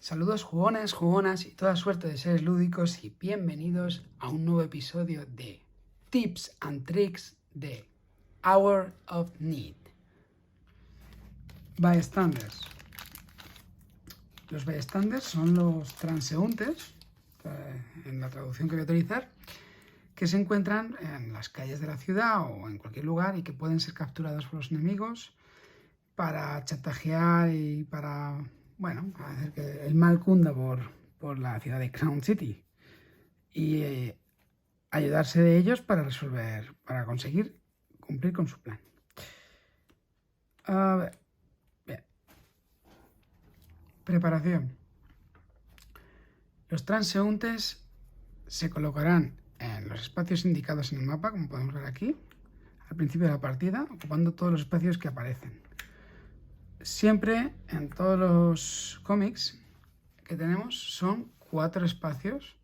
Saludos jugones, jugonas y toda suerte de seres lúdicos y bienvenidos a un nuevo episodio de Tips and Tricks de Hour of Need. Bystanders. Los bystanders son los transeúntes, en la traducción que voy a utilizar, que se encuentran en las calles de la ciudad o en cualquier lugar y que pueden ser capturados por los enemigos para chantajear y para, bueno, hacer que el mal cunda por la ciudad de Crown City y ayudarse de ellos para resolver, para conseguir cumplir con su plan. A ver, bien. Preparación. Los transeúntes se colocarán en los espacios indicados en el mapa, como podemos ver aquí, al principio de la partida, ocupando todos los espacios que aparecen. Siempre en todos los cómics que tenemos son 4 espacios,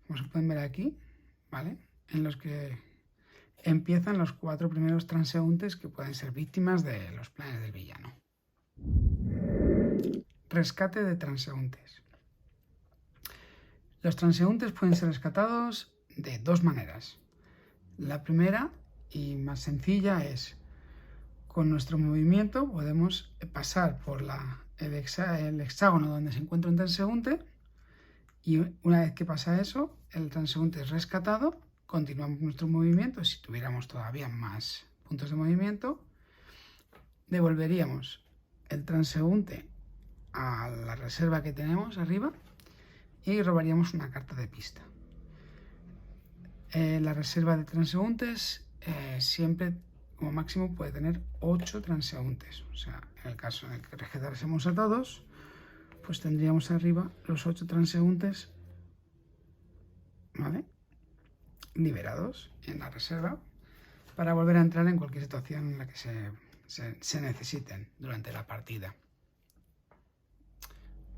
como se pueden ver aquí, ¿vale? En los que empiezan los 4 primeros transeúntes que pueden ser víctimas de los planes del villano. Rescate de transeúntes. Los transeúntes pueden ser rescatados de 2 maneras. La primera y más sencilla es: con nuestro movimiento podemos pasar por el hexágono donde se encuentra un transeúnte y una vez que pasa eso, el transeúnte es rescatado, continuamos nuestro movimiento. Si tuviéramos todavía más puntos de movimiento, devolveríamos el transeúnte a la reserva que tenemos arriba y robaríamos una carta de pista. La reserva de transeúntes siempre como máximo puede tener 8 transeúntes. O sea, en el caso en el que rescatásemos a todos, pues tendríamos arriba los 8 transeúntes, ¿vale?, liberados en la reserva para volver a entrar en cualquier situación en la que se necesiten durante la partida.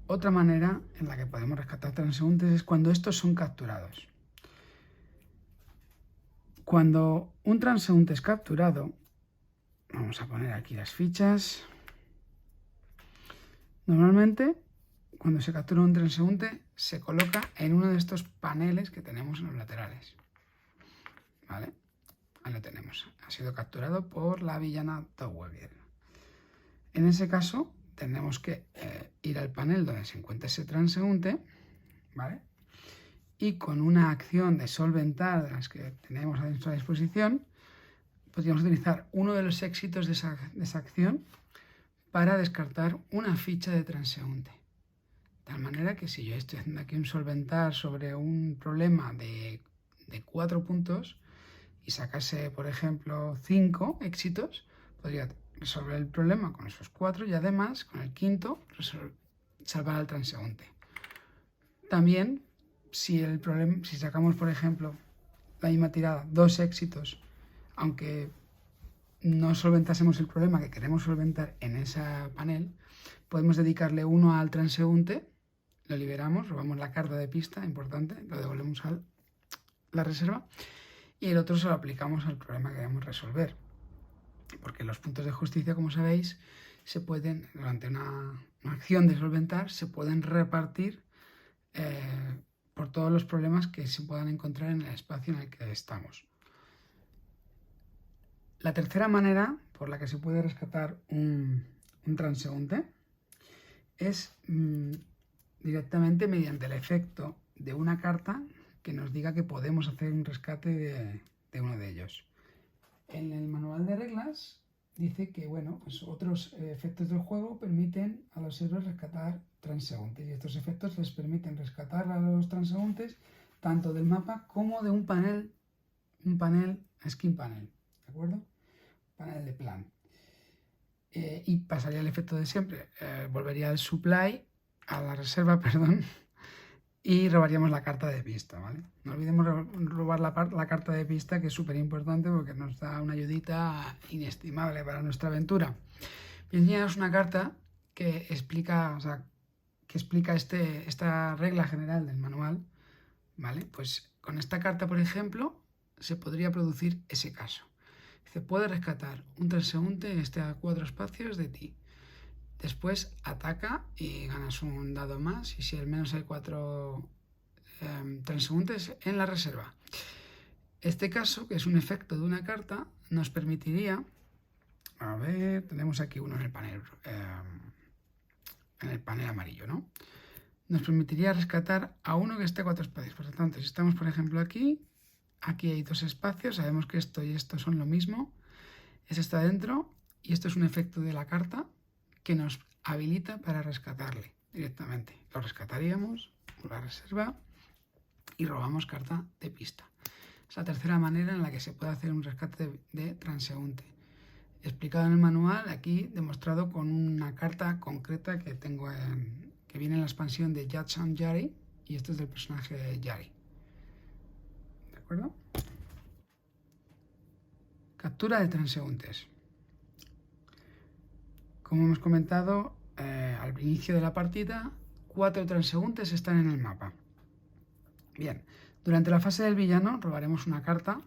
Otra manera en la que podemos rescatar transeúntes es cuando estos son capturados. Cuando un transeúnte es capturado, vamos a poner aquí las fichas. Normalmente, cuando se captura un transeúnte, se coloca en uno de estos paneles que tenemos en los laterales. ¿Vale? Ahí lo tenemos. Ha sido capturado por la villana Doppelganger. En ese caso, tenemos que ir al panel donde se encuentra ese transeúnte, ¿vale?, y con una acción de solventar de las que tenemos a nuestra disposición, podríamos utilizar uno de los éxitos de esa acción para descartar una ficha de transeúnte. De tal manera que si yo estoy haciendo aquí un solventar sobre un problema de 4 puntos y sacase, por ejemplo, 5 éxitos, podría resolver el problema con esos 4 y además, con el quinto, salvar al transeúnte. También, si sacamos, por ejemplo, la misma tirada, 2 éxitos, aunque no solventásemos el problema que queremos solventar en ese panel, podemos dedicarle uno al transeúnte, lo liberamos, robamos la carta de pista, importante, lo devolvemos a la reserva, y el otro se lo aplicamos al problema que queremos resolver. Porque los puntos de justicia, como sabéis, se pueden, durante una acción de solventar, se pueden repartir por todos los problemas que se puedan encontrar en el espacio en el que estamos. La tercera manera por la que se puede rescatar un transeúnte es directamente mediante el efecto de una carta que nos diga que podemos hacer un rescate de uno de ellos. En el manual de reglas dice que, bueno, pues otros efectos del juego permiten a los héroes rescatar transeúntes, y estos efectos les permiten rescatar a los transeúntes tanto del mapa como de un panel, skin panel, ¿de acuerdo? Panel de plan. Y pasaría el efecto de siempre, volvería al supply, a la reserva, perdón, y robaríamos la carta de pista, ¿vale? No olvidemos robar la carta de pista, que es súper importante porque nos da una ayudita inestimable para nuestra aventura. Voy a enseñaros una carta que explica, esta regla general del manual, ¿vale? Pues con esta carta, por ejemplo, se podría producir ese caso. Dice: puedes rescatar un transeúnte, esté a 4 espacios de ti. Después ataca y ganas un dado más. Y si al menos hay 4 transeúntes en la reserva. Este caso, que es un efecto de una carta, nos permitiría... A ver, tenemos aquí uno en el panel amarillo, ¿no? Nos permitiría rescatar a uno que esté a 4 espacios. Por lo tanto, si estamos, por ejemplo, aquí hay 2 espacios, sabemos que esto y esto son lo mismo. Ese está dentro y esto es un efecto de la carta que nos habilita para rescatarle directamente. Lo rescataríamos por la reserva y robamos carta de pista. Es la tercera manera en la que se puede hacer un rescate de transeúnte. Explicado en el manual, aquí demostrado con una carta concreta que tengo que viene en la expansión de Judson Yari, y esto es del personaje de Yari. ¿De acuerdo? Captura de transeúntes. Como hemos comentado al inicio de la partida, 4 transeúntes están en el mapa. Bien, durante la fase del villano robaremos una carta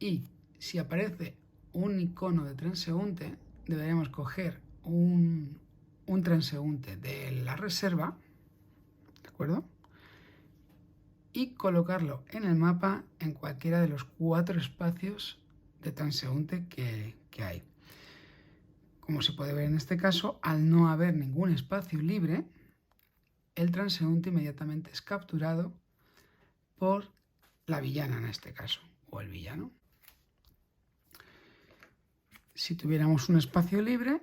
y si aparece un icono de transeúnte, deberemos coger un transeúnte de la reserva, ¿de acuerdo? Y colocarlo en el mapa en cualquiera de los 4 espacios de transeúnte que hay. Como se puede ver en este caso, al no haber ningún espacio libre, el transeúnte inmediatamente es capturado por la villana en este caso, o el villano. Si tuviéramos un espacio libre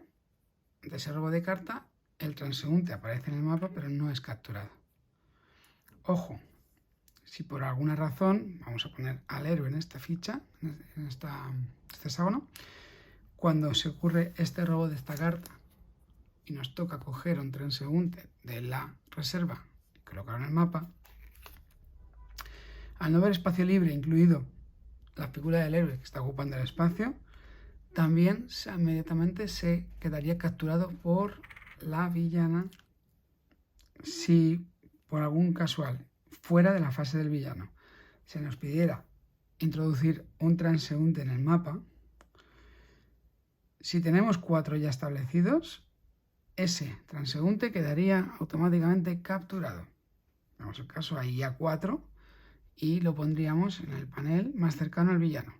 de ese robo de carta, el transeúnte aparece en el mapa pero no es capturado. Ojo, si por alguna razón, vamos a poner al héroe en esta ficha, en este hexágono, cuando se ocurre este robo de esta carta y nos toca coger un transeúnte de la reserva y colocarlo en el mapa, al no haber espacio libre, incluido la figura del héroe que está ocupando el espacio, también inmediatamente se quedaría capturado por la villana si por algún casual fuera de la fase del villano se nos pidiera introducir un transeúnte en el mapa. Si tenemos 4 ya establecidos, ese transeúnte quedaría automáticamente capturado. Vamos al caso, ahí ya 4 y lo pondríamos en el panel más cercano al villano.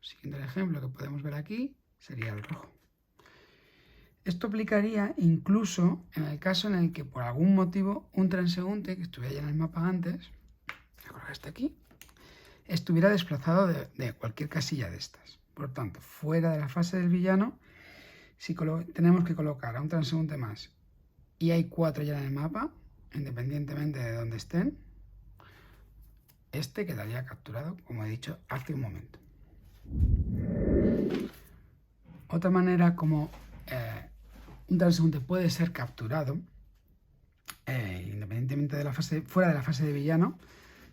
Siguiendo el ejemplo que podemos ver aquí, sería el rojo. Esto aplicaría incluso en el caso en el que por algún motivo un transeúnte que estuviera ya en el mapa antes, este aquí, estuviera desplazado de cualquier casilla de estas. Por tanto, fuera de la fase del villano, si tenemos que colocar a un transeúnte más y hay 4 ya en el mapa, independientemente de dónde estén, este quedaría capturado, como he dicho hace un momento. Otra manera como un transeúnte puede ser capturado, independientemente de la fase, fuera de la fase de villano,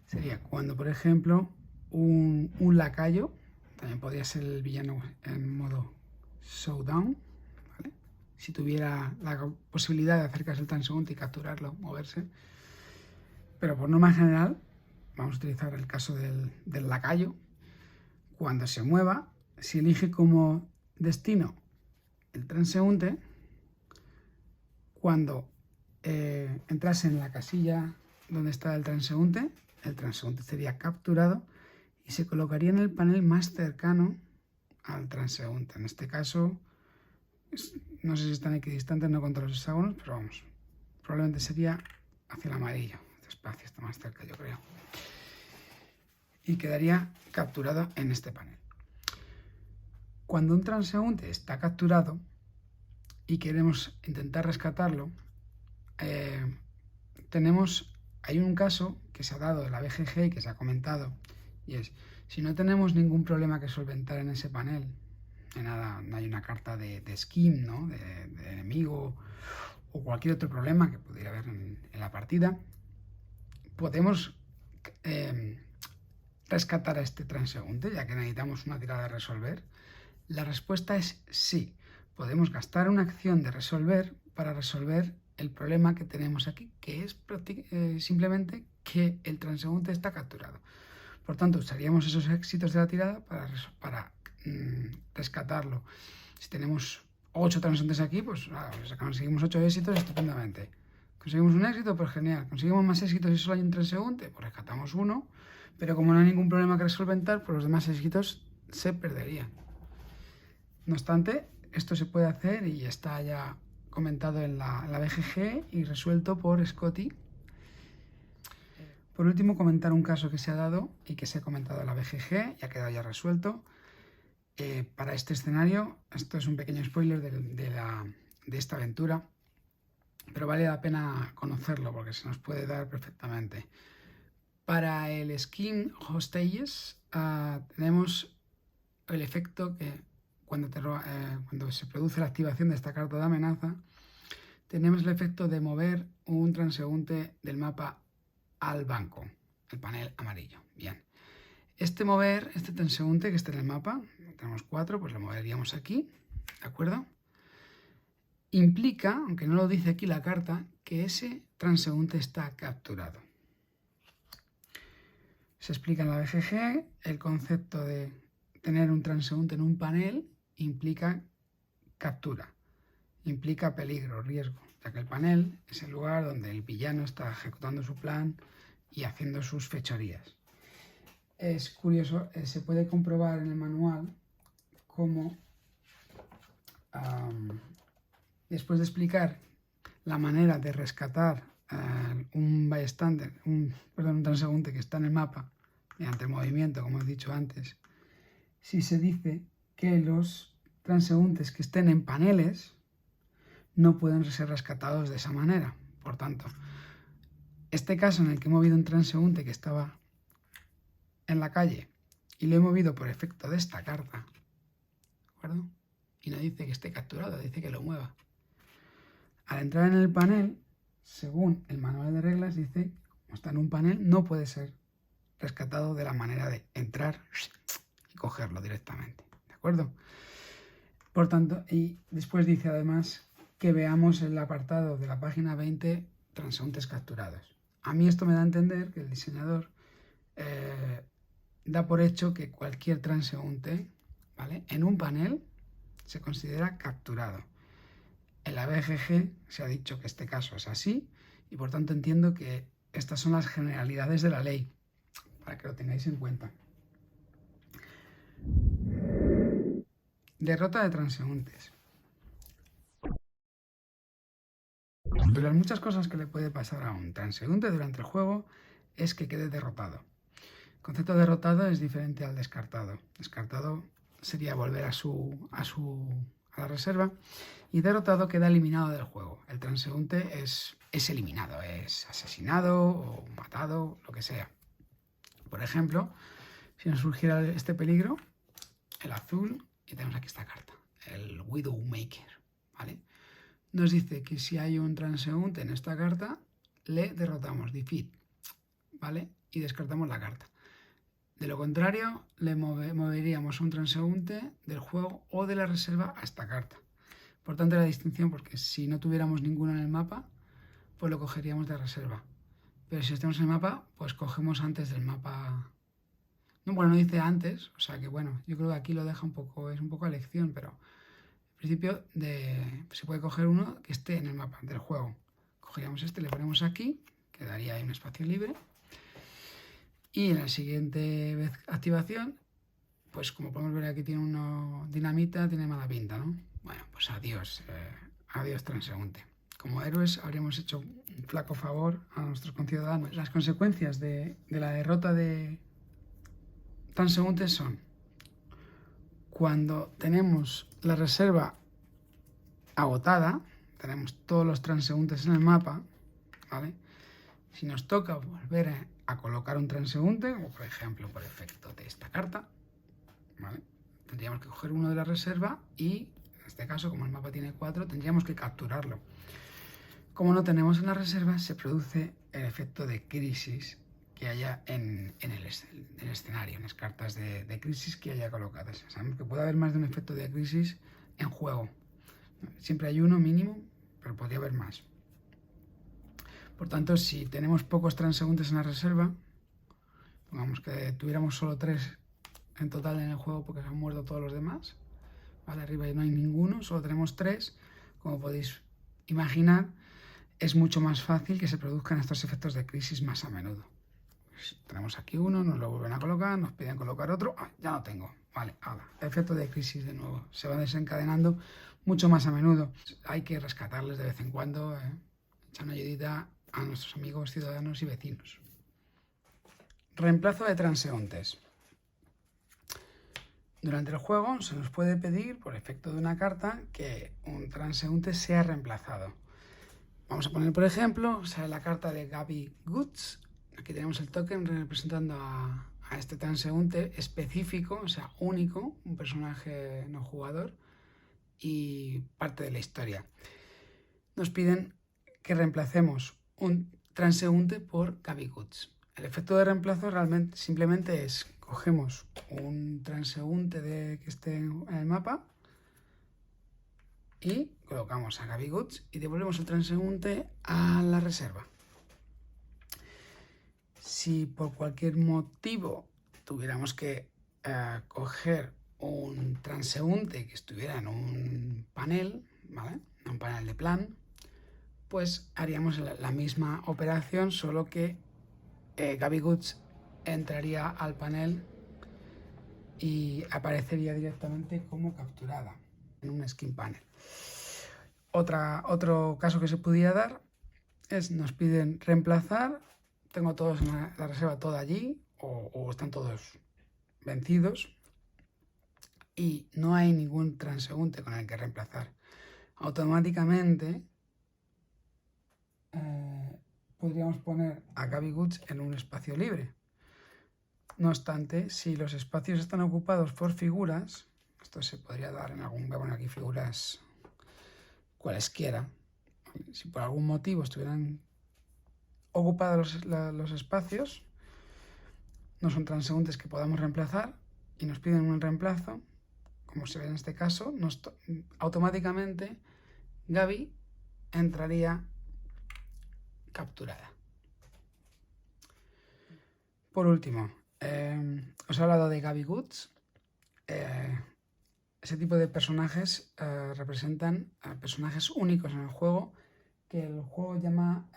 sería cuando, por ejemplo, un lacayo, también podría ser el villano en modo showdown, ¿vale? Si tuviera la posibilidad de acercarse al transeúnte y capturarlo, moverse. Pero por norma general, vamos a utilizar el caso del lacayo. Cuando se mueva, si elige como destino el transeúnte, cuando entrase en la casilla donde está el transeúnte sería capturado y se colocaría en el panel más cercano al transeúnte. En este caso, no sé si están equidistantes, no contra los hexágonos, pero vamos, probablemente sería hacia el amarillo. Este espacio está más cerca, yo creo. Y quedaría capturado en este panel. Cuando un transeúnte está capturado y queremos intentar rescatarlo, hay un caso que se ha dado de la BGG y que se ha comentado, y es, si no tenemos ningún problema que solventar en ese panel, no hay una carta de skin, ¿no? de enemigo o cualquier otro problema que pudiera haber en la partida, podemos rescatar a este transeúnte, ya que necesitamos una tirada de resolver. La respuesta es sí. Podemos gastar una acción de resolver para resolver el problema que tenemos aquí, que es simplemente que el transeúnte está capturado. Por tanto, usaríamos esos éxitos de la tirada para rescatarlo. Si tenemos 8 transeúntes aquí, pues conseguimos 8 éxitos estupendamente. Conseguimos un éxito, pues genial. Conseguimos más éxitos si solo hay un transeúnte, pues rescatamos uno. Pero como no hay ningún problema que resolventar, pues los demás éxitos se perderían. No obstante, esto se puede hacer y está ya comentado en la BGG y resuelto por Scotty. Por último, comentar un caso que se ha dado y que se ha comentado en la BGG y ha quedado ya resuelto. Para este escenario, esto es un pequeño spoiler de esta aventura, pero vale la pena conocerlo porque se nos puede dar perfectamente. Para el Skin Hostages tenemos el efecto que cuando se produce la activación de esta carta de amenaza, tenemos el efecto de mover un transeúnte del mapa al banco, el panel amarillo. Bien. Este transeúnte que está en el mapa, tenemos 4, pues lo moveríamos aquí, ¿de acuerdo? Implica, aunque no lo dice aquí la carta, que ese transeúnte está capturado. Se explica en la BGG el concepto de tener un transeúnte en un panel implica captura, implica peligro, riesgo, ya que el panel es el lugar donde el villano está ejecutando su plan y haciendo sus fechorías. Es curioso, se puede comprobar en el manual cómo, después de explicar la manera de rescatar un bystander, un transeúnte que está en el mapa, mediante el movimiento, como he dicho antes, si se dice que los transeúntes que estén en paneles no pueden ser rescatados de esa manera. Por tanto, este caso en el que he movido un transeúnte que estaba en la calle y lo he movido por efecto de esta carta, ¿de acuerdo? Y no dice que esté capturado, dice que lo mueva. Al entrar en el panel, según el manual de reglas, dice, como está en un panel, no puede ser rescatado de la manera de entrar y cogerlo directamente, ¿de acuerdo? Por tanto, y después dice además que veamos el apartado de la página 20, transeúntes capturados. A mí esto me da a entender que el diseñador da por hecho que cualquier transeúnte, ¿vale?, en un panel se considera capturado. En la BGG se ha dicho que este caso es así y por tanto entiendo que estas son las generalidades de la ley, para que lo tengáis en cuenta. Derrota de transeúntes. De las muchas cosas que le puede pasar a un transeúnte durante el juego es que quede derrotado. El concepto de derrotado es diferente al descartado. Descartado sería volver a la reserva y derrotado queda eliminado del juego. El transeúnte es eliminado, es asesinado o matado, lo que sea. Por ejemplo, si nos surgiera este peligro, el azul, y tenemos aquí esta carta, el Widowmaker, ¿vale? Nos dice que si hay un transeúnte en esta carta, le derrotamos, defeat, ¿vale? Y descartamos la carta. De lo contrario, le moveríamos un transeúnte del juego o de la reserva a esta carta. Por tanto, la distinción, porque si no tuviéramos ninguno en el mapa, pues lo cogeríamos de reserva. Pero si estamos en el mapa, pues cogemos antes del mapa. No, bueno, no dice antes, o sea que bueno, yo creo que aquí lo deja un poco, es un poco a elección, pero en principio se puede coger uno que esté en el mapa del juego. Cogeríamos este, le ponemos aquí, quedaría ahí un espacio libre. Y en la siguiente activación, pues como podemos ver aquí tiene una dinamita, tiene mala pinta, ¿no? Bueno, pues adiós, adiós transeúnte. Como héroes habríamos hecho un flaco favor a nuestros conciudadanos. Las consecuencias de la derrota de transeúntes son: cuando tenemos la reserva agotada, tenemos todos los transeúntes en el mapa, ¿vale? Si nos toca volver a colocar un transeúnte, como por ejemplo por efecto de esta carta, ¿vale?, tendríamos que coger uno de la reserva y, en este caso, como el mapa tiene 4, tendríamos que capturarlo. Como no tenemos en la reserva, se produce el efecto de crisis que haya en el escenario, en las cartas de crisis que haya colocadas. Sabemos que puede haber más de un efecto de crisis en juego. Siempre hay uno mínimo, pero podría haber más. Por tanto, si tenemos pocos transeúntes en la reserva, pongamos que tuviéramos solo 3 en total en el juego porque se han muerto todos los demás, ¿vale? Arriba no hay ninguno, solo tenemos 3. Como podéis imaginar, es mucho más fácil que se produzcan estos efectos de crisis más a menudo. Pues tenemos aquí uno, nos lo vuelven a colocar, nos piden colocar otro. Ya no tengo. Vale, ahora, efecto de crisis de nuevo. Se va desencadenando mucho más a menudo. Hay que rescatarles de vez en cuando, echar una ayudita a nuestros amigos, ciudadanos y vecinos. Reemplazo de transeúntes. Durante el juego se nos puede pedir, por efecto de una carta, que un transeúnte sea reemplazado. Vamos a poner, por ejemplo, sale la carta de Gabby Goods. Aquí tenemos el token representando a este transeúnte específico, o sea, único, un personaje no jugador y parte de la historia. Nos piden que reemplacemos un transeúnte por Gabby Goods. El efecto de reemplazo realmente simplemente es cogemos un transeúnte que esté en el mapa y colocamos a Gabby Goods y devolvemos el transeúnte a la reserva. Si por cualquier motivo tuviéramos que coger un transeúnte que estuviera en un panel, ¿vale? Un panel de plan, pues haríamos la misma operación, solo que Gabby Goods entraría al panel y aparecería directamente como capturada en un skin panel. Otro caso que se pudiera dar es nos piden reemplazar, tengo todos en la reserva, toda allí, o están todos vencidos y no hay ningún transeúnte con el que reemplazar. Automáticamente podríamos poner a Gabby Goods en un espacio libre. No obstante, si los espacios están ocupados por figuras, esto se podría dar en algún, voy a poner aquí figuras cualesquiera, si por algún motivo estuvieran ocupados los espacios, no son transeúntes que podamos reemplazar y nos piden un reemplazo, como se ve en este caso, automáticamente Gabby entraría capturada. Por último, os he hablado de Gabby Goods. Ese tipo de personajes representan personajes únicos en el juego, que el juego llama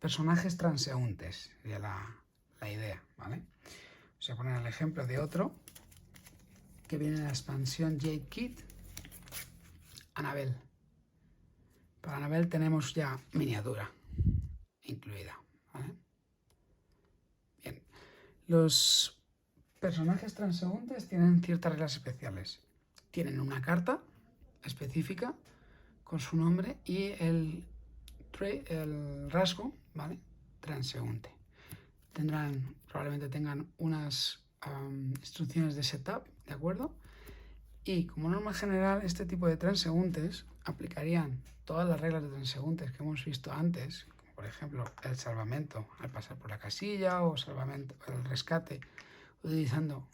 personajes transeúntes, sería la idea, ¿vale? Os voy a poner el ejemplo de otro que viene en la expansión Jade Kit, Annabelle. Para Annabelle tenemos ya miniatura incluida, ¿vale? Bien. Los personajes transeúntes tienen ciertas reglas especiales. Tienen una carta específica con su nombre y el rasgo, ¿vale? Transeúnte. Probablemente tengan unas instrucciones de setup, ¿de acuerdo? Y como norma general, este tipo de transeúntes aplicarían todas las reglas de transeúntes que hemos visto antes, como por ejemplo el salvamento al pasar por la casilla o el rescate utilizando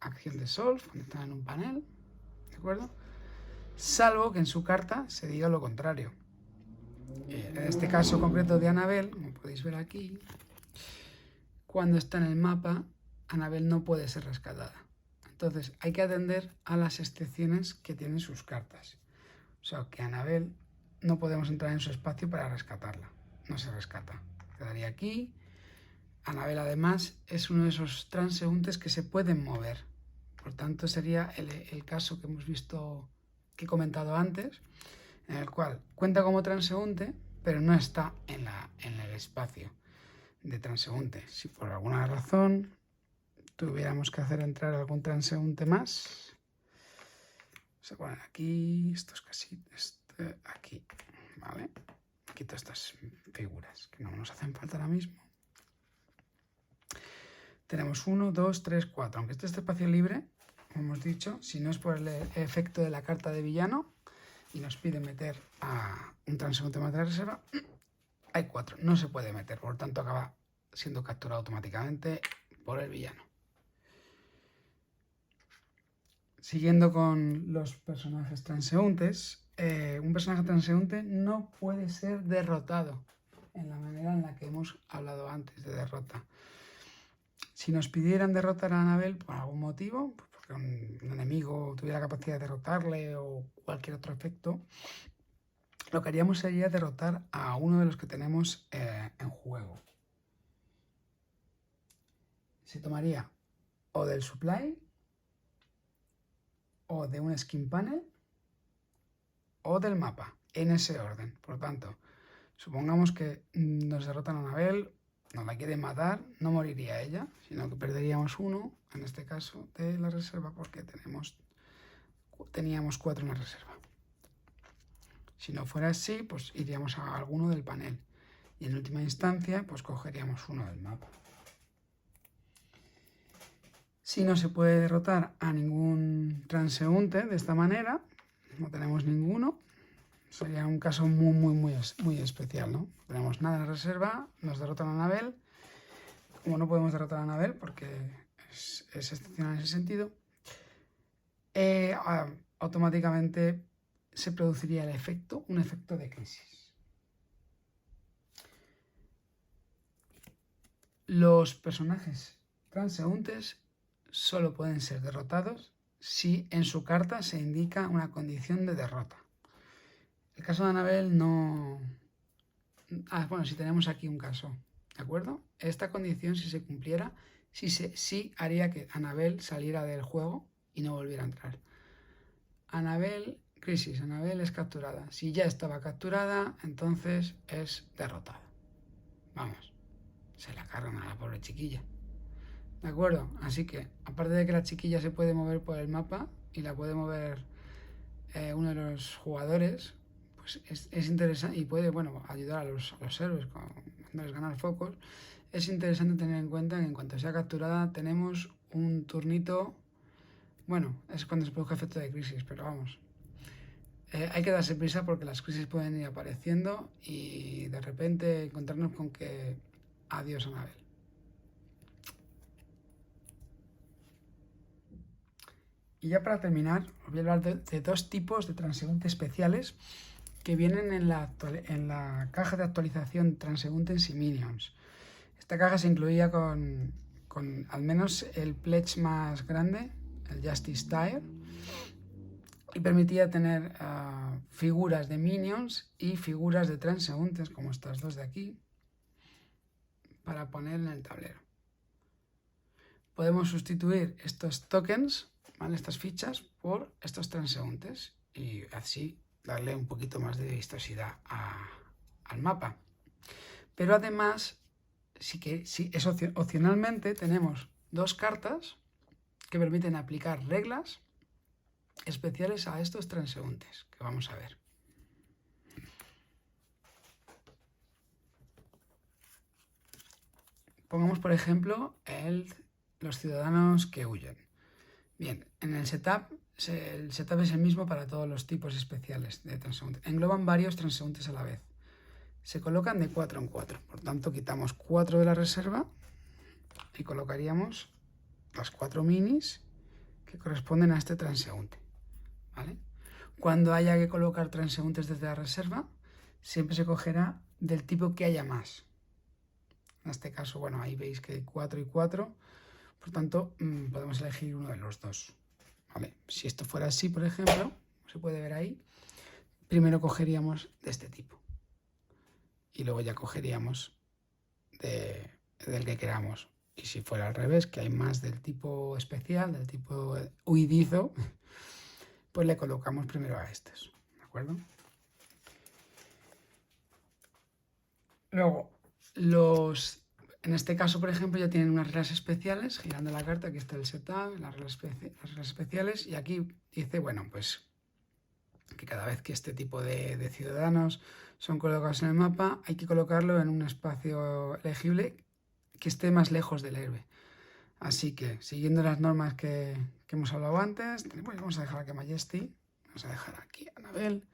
acción de solve cuando están en un panel, ¿de acuerdo? Salvo que en su carta se diga lo contrario. En este caso concreto de Annabelle, como podéis ver aquí, cuando está en el mapa, Annabelle no puede ser rescatada. Entonces hay que atender a las excepciones que tienen sus cartas. O sea, que Annabelle no podemos entrar en su espacio para rescatarla. No se rescata. Quedaría aquí. Annabelle además es uno de esos transeúntes que se pueden mover. Por tanto, sería el caso que hemos visto, que he comentado antes, en el cual cuenta como transeúnte, pero no está en el espacio de transeúnte. Si por alguna razón tuviéramos que hacer entrar algún transeúnte más, se ponen aquí, estos casi, aquí, ¿vale? Quito estas figuras que no nos hacen falta ahora mismo. Tenemos 1, 2, 3, 4. Aunque este espacio libre, como hemos dicho, si no es por el efecto de la carta de villano y nos pide meter a un transeúnte más de la reserva, hay 4. No se puede meter, por lo tanto acaba siendo capturado automáticamente por el villano. Siguiendo con los personajes transeúntes, un personaje transeúnte no puede ser derrotado en la manera en la que hemos hablado antes de derrota. Si nos pidieran derrotar a Annabelle por algún motivo, porque que un enemigo tuviera la capacidad de derrotarle o cualquier otro efecto, lo que haríamos sería derrotar a uno de los que tenemos en juego. Se tomaría o del supply, o de un skin panel, o del mapa, en ese orden. Por lo tanto, supongamos que nos derrotan a Annabelle, nos la quieren matar, no moriría ella, sino que perderíamos uno, en este caso, de la reserva, porque teníamos 4 en la reserva. Si no fuera así, pues iríamos a alguno del panel. Y en última instancia, pues cogeríamos uno del mapa. Si no se puede derrotar a ningún transeúnte de esta manera, no tenemos ninguno, sería un caso muy especial, ¿no? No tenemos nada en la reserva, nos derrotan a Annabelle. Como no podemos derrotar a Annabelle porque es excepcional en ese sentido, automáticamente se produciría un efecto de crisis. Los personajes transeúntes solo pueden ser derrotados si en su carta se indica una condición de derrota. El caso de Annabelle no... bueno, si tenemos aquí un caso, ¿de acuerdo? Esta condición, si se cumpliera, sí haría que Annabelle saliera del juego y no volviera a entrar. Annabelle es capturada. Si ya estaba capturada, entonces es derrotada. Vamos, se la cargan a la pobre chiquilla. ¿De acuerdo? Así que, aparte de que la chiquilla se puede mover por el mapa y la puede mover uno de los jugadores, pues es interesante y puede, bueno, ayudar a los héroes dándoles ganar focos. Es interesante tener en cuenta que en cuanto sea capturada tenemos un turnito, bueno, es cuando se produce efecto de crisis, pero vamos. Hay que darse prisa porque las crisis pueden ir apareciendo y de repente encontrarnos con que adiós Annabelle. Y ya para terminar, os voy a hablar de 2 tipos de transeúntes especiales que vienen en la caja de actualización Transeúntes y Minions. Esta caja se incluía con al menos el pledge más grande, el Justice Tier, y permitía tener figuras de Minions y figuras de transeúntes, como estas 2 de aquí, para poner en el tablero. Podemos sustituir estos tokens, ¿vale? Estas fichas, por estos transeúntes y así darle un poquito más de vistosidad al mapa. Pero además, opcionalmente tenemos 2 cartas que permiten aplicar reglas especiales a estos transeúntes que vamos a ver. Pongamos, por ejemplo, los ciudadanos que huyen. Bien, en el setup es el mismo para todos los tipos especiales de transeúntes. Engloban varios transeúntes a la vez. Se colocan de 4 en 4. Por tanto, quitamos 4 de la reserva y colocaríamos las 4 minis que corresponden a este transeúnte, ¿vale? Cuando haya que colocar transeúntes desde la reserva, siempre se cogerá del tipo que haya más. En este caso, bueno, ahí veis que hay 4 y 4. Por tanto, podemos elegir uno de los 2. ¿Vale? Si esto fuera así, por ejemplo, se puede ver ahí, primero cogeríamos de este tipo. Y luego ya cogeríamos del que queramos. Y si fuera al revés, que hay más del tipo especial, del tipo huidizo, pues le colocamos primero a estos. ¿De acuerdo? Luego, en este caso, por ejemplo, ya tienen unas reglas especiales, girando la carta, aquí está el setup, las reglas especiales, y aquí dice, bueno, pues que cada vez que este tipo de ciudadanos son colocados en el mapa, hay que colocarlo en un espacio elegible que esté más lejos del héroe. Así que, siguiendo las normas que hemos hablado antes, pues vamos a dejar aquí a Majesty, vamos a dejar aquí a Annabelle,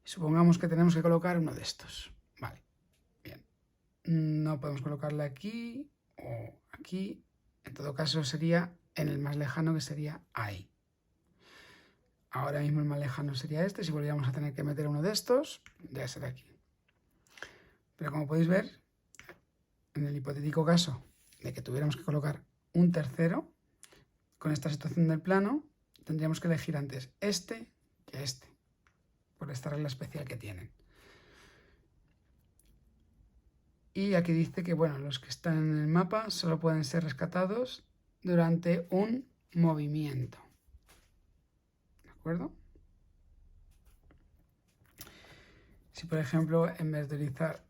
y supongamos que tenemos que colocar uno de estos. Vale, bien. No podemos colocarle aquí o aquí, en todo caso sería en el más lejano, que sería ahí. Ahora mismo el más lejano sería este. Si volviéramos a tener que meter uno de estos, ya será aquí. Pero como podéis ver, en el hipotético caso de que tuviéramos que colocar un tercero, con esta situación del plano, tendríamos que elegir antes este que este, por esta regla especial que tienen. Y aquí dice que, bueno, los que están en el mapa solo pueden ser rescatados durante un movimiento. ¿De acuerdo? Si, por ejemplo, en vez de utilizar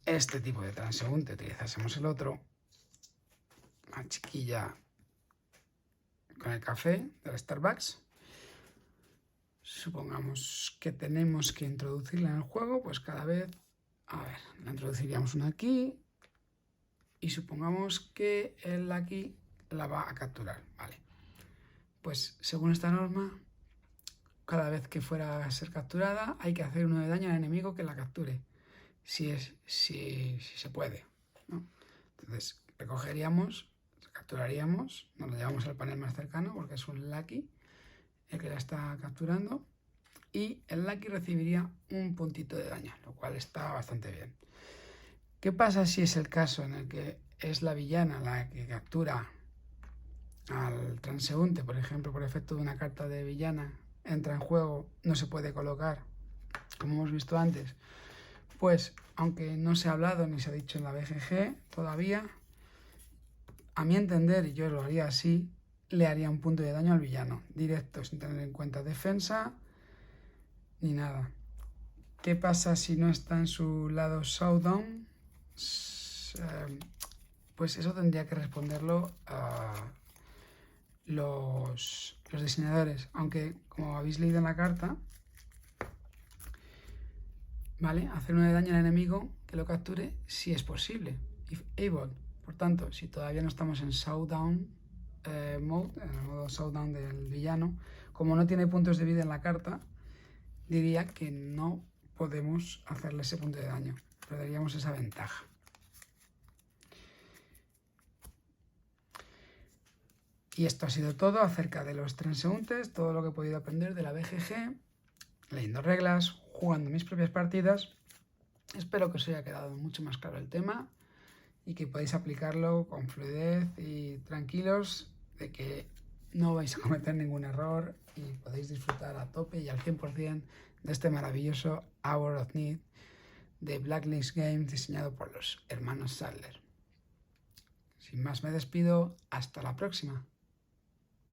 este tipo de transeúnte, utilizásemos el otro, la chiquilla con el café del Starbucks, supongamos que tenemos que introducirla en el juego, pues cada vez, a ver, la introduciríamos una aquí y supongamos que el aquí la va a capturar, ¿vale? Pues según esta norma, cada vez que fuera a ser capturada hay que hacer 1 de daño al enemigo que la capture, si se puede, ¿no? Entonces recogeríamos, capturaríamos, nos lo llevamos al panel más cercano porque es un Lucky el que la está capturando, y el Lucky recibiría un puntito de daño, lo cual está bastante bien. ¿Qué pasa si es el caso en el que es la villana la que captura al transeúnte, por ejemplo, por efecto de una carta de villana, entra en juego, no se puede colocar, como hemos visto antes? Pues, aunque no se ha hablado ni se ha dicho en la BGG todavía, a mi entender, y yo lo haría así, le haría un punto de daño al villano, directo, sin tener en cuenta defensa ni nada. ¿Qué pasa si no está en su lado Showdown? Pues eso tendría que responderlo a los diseñadores, aunque como habéis leído en la carta, ¿vale? Hacer 1 de daño al enemigo que lo capture si es posible, if able. Por tanto, si todavía no estamos en Showdown mode, en el modo Showdown del villano, como no tiene puntos de vida en la carta, diría que no podemos hacerle ese punto de daño, perderíamos esa ventaja. Y esto ha sido todo acerca de los transeúntes, todo lo que he podido aprender de la BGG, leyendo reglas, jugando mis propias partidas. Espero que os haya quedado mucho más claro el tema y que podáis aplicarlo con fluidez y tranquilos de que no vais a cometer ningún error y podéis disfrutar a tope y al 100% de este maravilloso Hour of Need de Blacklist Games diseñado por los hermanos Sadler. Sin más me despido, hasta la próxima.